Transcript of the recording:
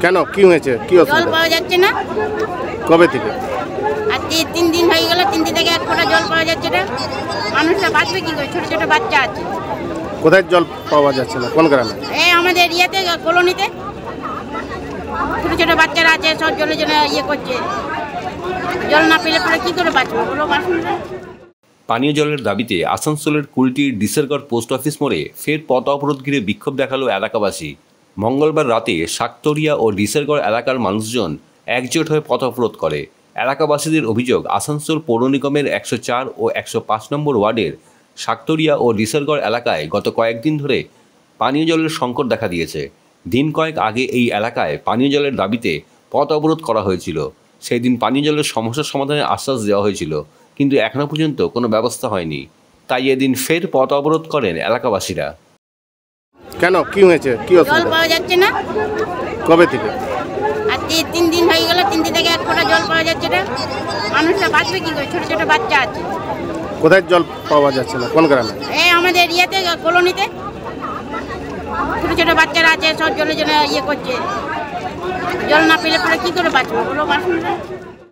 কেন কি হয়েছে? কি জল অসুবিধা? পাওয়া যাচ্ছে না। কবে থেকে? আর 3 দিন হয়ে গেল, 3 দিন থেকে এক ফোঁটা জল পাওয়া যাচ্ছে না। মানুষরা বাঁচবে কি করে? ছোট ছোট বাচ্চা আছে। কোথায় জল পাওয়া যাচ্ছে না? কোন গ্রামে? এই আমাদের ইয়েতে কলোনিতে ছোট ছোট বাচ্চারা আছে, সব জলের জন্য করছে। জল না পেলে পরে কি করে বাঁচবে বলো বাসনরা? পানীয় জলের দাবিতে আসানসোলের কুলটির ডিসেরগড় পোস্ট অফিস মোড়ে ফের পথ অবরোধ ঘিরে বিক্ষোভ দেখালো এলাকাবাসী। মঙ্গলবার রাতে শাকতরিয়া ও ডিসেরগড় এলাকার মানুষজন একজোট হয়ে পথ অবরোধ করে। এলাকাবাসীদের অভিযোগ, আসানসোল পৌর নিগমের 104 ও 105 নম্বর ওয়ার্ডের শাকতরিয়া ও ডিসেরগড় এলাকায় গত কয়েকদিন ধরে পানীয় জলের সংকট দেখা দিয়েছে। দিন কয়েক আগে এই এলাকায় পানীয় জলের দাবিতে পথ অবরোধ করা হয়েছিল। সেই দিন পানীয় জলের সমস্যার সমাধানের আশ্বাস দেওয়া হয়েছিল, কিন্তু এখনও পর্যন্ত কোনো ব্যবস্থা হয়নি। তাই এদিন ফের পথ অবরোধ করেন এলাকাবাসীরা। কেন কি হয়েছে? কি জল অসুবিধা? পাওয়া যাচ্ছে না। কবে থেকে? আর 3 দিন হয়ে গেল, 3 দিন থেকে এক ফোঁটা জল পাওয়া যাচ্ছে না। মানুষরা বাঁচবে কি করে? ছোট ছোট বাচ্চা আছে। কোথায় জল পাওয়া যাচ্ছে না? কোন গ্রামে? এই আমাদের ইয়েতে কলোনিতে ছোট ছোট বাচ্চারা আছে, সব জলের জন্য করছে। জল না পেলে পরে কি করে বাঁচবে বলো বাসনরা?